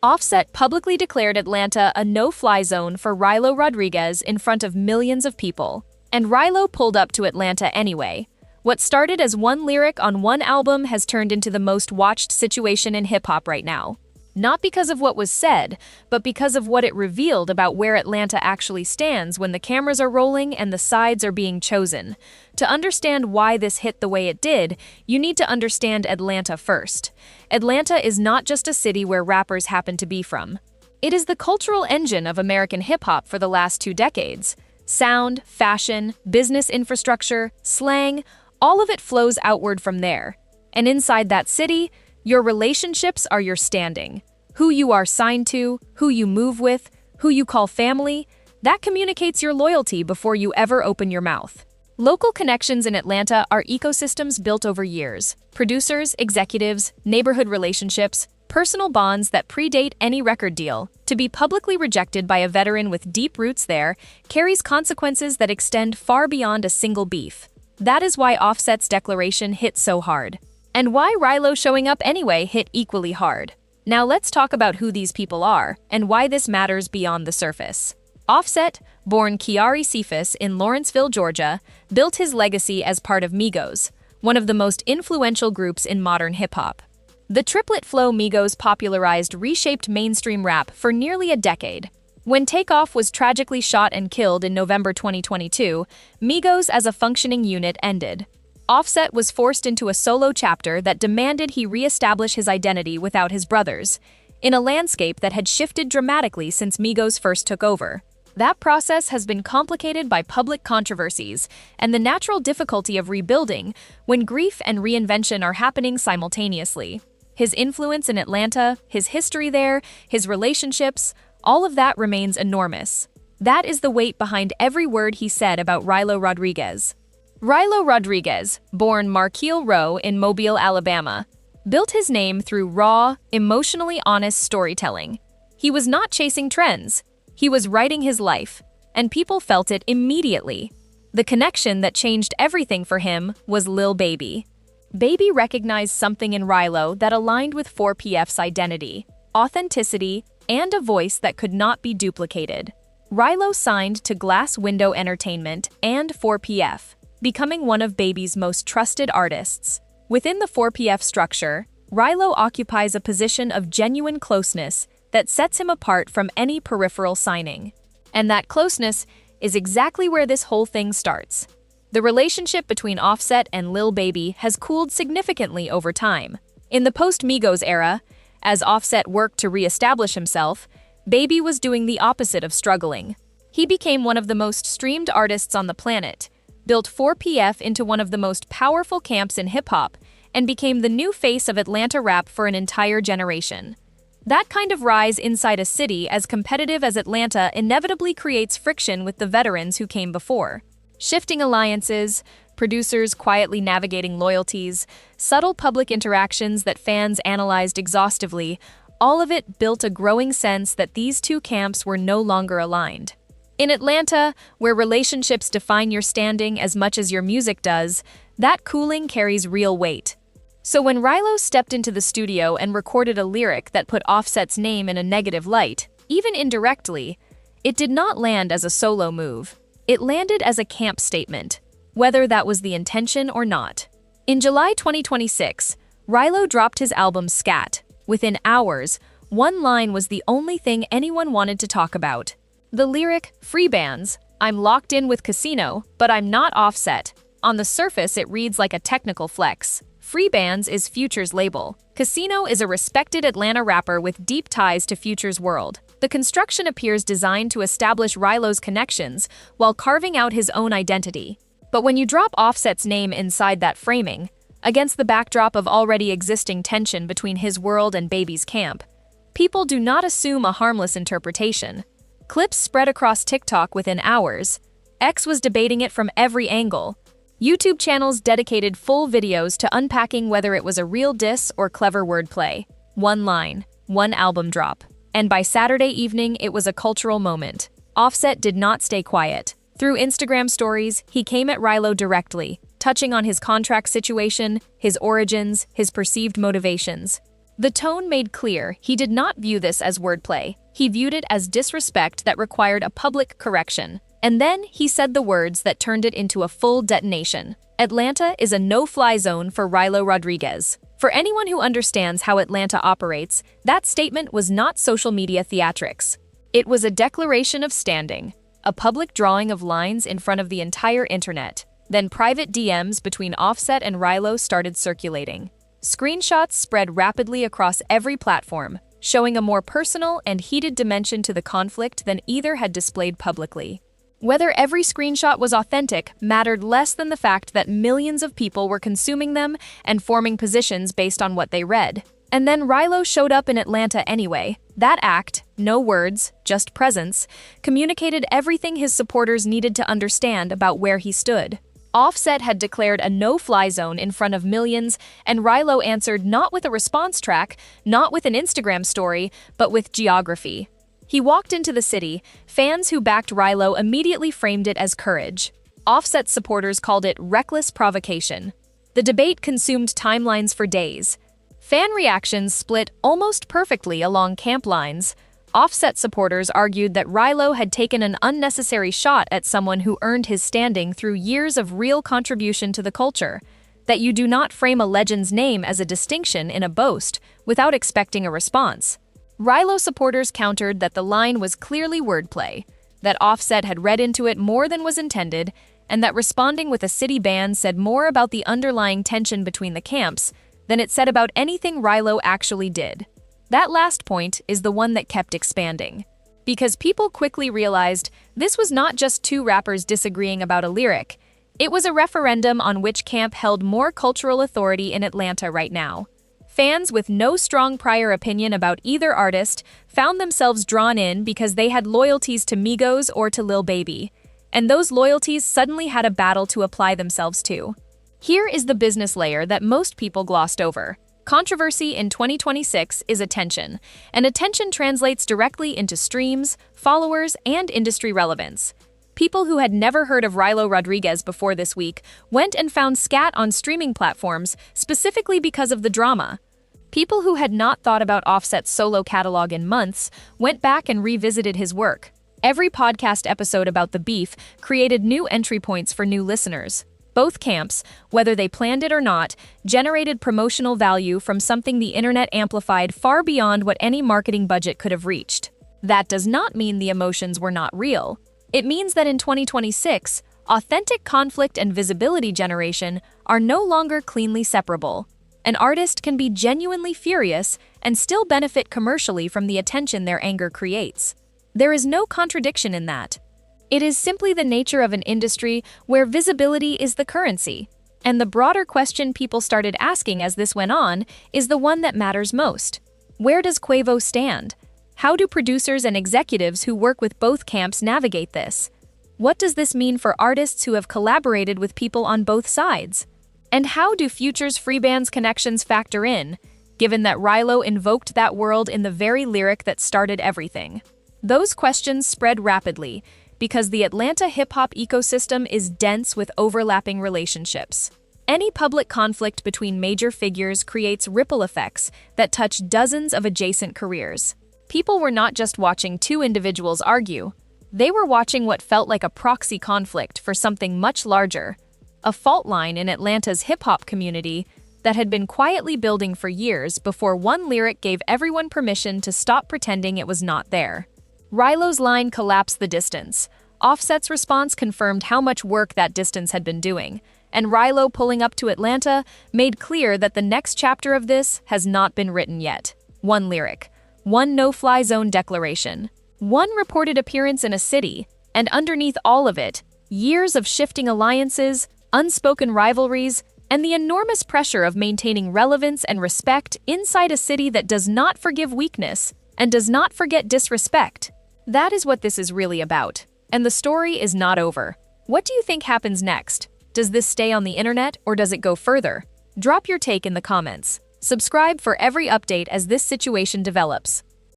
Offset publicly declared Atlanta a no-fly zone for Rylo Rodriguez in front of millions of people. And Rylo pulled up to Atlanta anyway. What started as one lyric on one album has turned into the most watched situation in hip-hop right now. Not because of what was said, but because of what it revealed about where Atlanta actually stands when the cameras are rolling and the sides are being chosen. To understand why this hit the way it did, you need to understand Atlanta first. Atlanta is not just a city where rappers happen to be from. It is the cultural engine of American hip-hop for the last 2 decades. Sound, fashion, business infrastructure, slang, all of it flows outward from there. And inside that city, your relationships are your standing. Who you are signed to, who you move with, who you call family, that communicates your loyalty before you ever open your mouth. Local connections in Atlanta are ecosystems built over years. Producers, executives, neighborhood relationships, personal bonds that predate any record deal. To be publicly rejected by a veteran with deep roots there carries consequences that extend far beyond a single beef. That is why Offset's declaration hit so hard. And why Rylo showing up anyway hit equally hard. Now let's talk about who these people are, and why this matters beyond the surface. Offset, born Kiari Cephas in Lawrenceville, Georgia, built his legacy as part of Migos, one of the most influential groups in modern hip-hop. The triplet flow Migos popularized reshaped mainstream rap for nearly a decade. When Takeoff was tragically shot and killed in November 2022, Migos as a functioning unit ended. Offset was forced into a solo chapter that demanded he reestablish his identity without his brothers, in a landscape that had shifted dramatically since Migos first took over. That process has been complicated by public controversies and the natural difficulty of rebuilding when grief and reinvention are happening simultaneously. His influence in Atlanta, his history there, his relationships, all of that remains enormous. That is the weight behind every word he said about Rylo Rodriguez. Rylo Rodriguez, born Marquille Rowe in Mobile, Alabama, built his name through raw, emotionally honest storytelling. He was not chasing trends. He was writing his life, and people felt it immediately. The connection that changed everything for him was Lil Baby. Baby recognized something in Rylo that aligned with 4PF's identity, authenticity, and a voice that could not be duplicated. Rylo signed to Glass Window Entertainment and 4PF, becoming one of Baby's most trusted artists. Within the 4PF structure, Rylo occupies a position of genuine closeness that sets him apart from any peripheral signing. And that closeness is exactly where this whole thing starts. The relationship between Offset and Lil Baby has cooled significantly over time. In the post-Migos era, as Offset worked to reestablish himself, Baby was doing the opposite of struggling. He became one of the most streamed artists on the planet, built 4PF into one of the most powerful camps in hip-hop, and became the new face of Atlanta rap for an entire generation. That kind of rise inside a city as competitive as Atlanta inevitably creates friction with the veterans who came before. Shifting alliances, producers quietly navigating loyalties, subtle public interactions that fans analyzed exhaustively, all of it built a growing sense that these two camps were no longer aligned. In Atlanta, where relationships define your standing as much as your music does, that cooling carries real weight. So when Rylo stepped into the studio and recorded a lyric that put Offset's name in a negative light, even indirectly, it did not land as a solo move. It landed as a camp statement, whether that was the intention or not. In July 2026, Rylo dropped his album Scat. Within hours, one line was the only thing anyone wanted to talk about. The lyric, "Free bands, I'm locked in with Casino, but I'm not Offset." On the surface, it reads like a technical flex. Free Bands is Future's label. Casino is a respected Atlanta rapper with deep ties to Future's world. The construction appears designed to establish Rylo's connections while carving out his own identity. But when you drop Offset's name inside that framing, against the backdrop of already existing tension between his world and Baby's camp, people do not assume a harmless interpretation. Clips spread across TikTok within hours. X was debating it from every angle. YouTube channels dedicated full videos to unpacking whether it was a real diss or clever wordplay. One line, one album drop. And by Saturday evening, it was a cultural moment. Offset did not stay quiet. Through Instagram stories, he came at Rylo directly, touching on his contract situation, his origins, his perceived motivations. The tone made clear he did not view this as wordplay. He viewed it as disrespect that required a public correction. And then he said the words that turned it into a full detonation. Atlanta is a no-fly zone for Rylo Rodriguez. For anyone who understands how Atlanta operates, that statement was not social media theatrics. It was a declaration of standing, a public drawing of lines in front of the entire internet. Then private DMs between Offset and Rylo started circulating. Screenshots spread rapidly across every platform, showing a more personal and heated dimension to the conflict than either had displayed publicly. Whether every screenshot was authentic mattered less than the fact that millions of people were consuming them and forming positions based on what they read. And then Rylo showed up in Atlanta anyway. That act, no words, just presence, communicated everything his supporters needed to understand about where he stood. Offset had declared a no-fly zone in front of millions, and Rylo answered not with a response track, not with an Instagram story, but with geography. He walked into the city. Fans who backed Rylo immediately framed it as courage. Offset supporters called it reckless provocation. The debate consumed timelines for days. Fan reactions split almost perfectly along camp lines. Offset supporters argued that Rylo had taken an unnecessary shot at someone who earned his standing through years of real contribution to the culture, that you do not frame a legend's name as a distinction in a boast without expecting a response. Rylo supporters countered that the line was clearly wordplay, that Offset had read into it more than was intended, and that responding with a city ban said more about the underlying tension between the camps than it said about anything Rylo actually did. That last point is the one that kept expanding. Because people quickly realized this was not just two rappers disagreeing about a lyric, it was a referendum on which camp held more cultural authority in Atlanta right now. Fans with no strong prior opinion about either artist found themselves drawn in because they had loyalties to Migos or to Lil Baby, and those loyalties suddenly had a battle to apply themselves to. Here is the business layer that most people glossed over. Controversy in 2026 is attention, and attention translates directly into streams, followers, and industry relevance. People who had never heard of Rylo Rodriguez before this week went and found Scat on streaming platforms specifically because of the drama. People who had not thought about Offset's solo catalog in months went back and revisited his work. Every podcast episode about the beef created new entry points for new listeners. Both camps, whether they planned it or not, generated promotional value from something the internet amplified far beyond what any marketing budget could have reached. That does not mean the emotions were not real. It means that in 2026, authentic conflict and visibility generation are no longer cleanly separable. An artist can be genuinely furious and still benefit commercially from the attention their anger creates. There is no contradiction in that. It is simply the nature of an industry where visibility is the currency. And the broader question people started asking as this went on is the one that matters most. Where does Quavo stand? How do producers and executives who work with both camps navigate this? What does this mean for artists who have collaborated with people on both sides? And how do Future's Freebands connections factor in, given that Rylo invoked that world in the very lyric that started everything? Those questions spread rapidly, because the Atlanta hip-hop ecosystem is dense with overlapping relationships. Any public conflict between major figures creates ripple effects that touch dozens of adjacent careers. People were not just watching two individuals argue, they were watching what felt like a proxy conflict for something much larger, a fault line in Atlanta's hip-hop community that had been quietly building for years before one lyric gave everyone permission to stop pretending it was not there. Rylo's line collapsed the distance. Offset's response confirmed how much work that distance had been doing, and Rylo pulling up to Atlanta made clear that the next chapter of this has not been written yet. One lyric, one no-fly zone declaration, one reported appearance in a city, and underneath all of it, years of shifting alliances, unspoken rivalries, and the enormous pressure of maintaining relevance and respect inside a city that does not forgive weakness and does not forget disrespect. That is what this is really about. And the story is not over. What do you think happens next? Does this stay on the internet or does it go further? Drop your take in the comments. Subscribe for every update as this situation develops.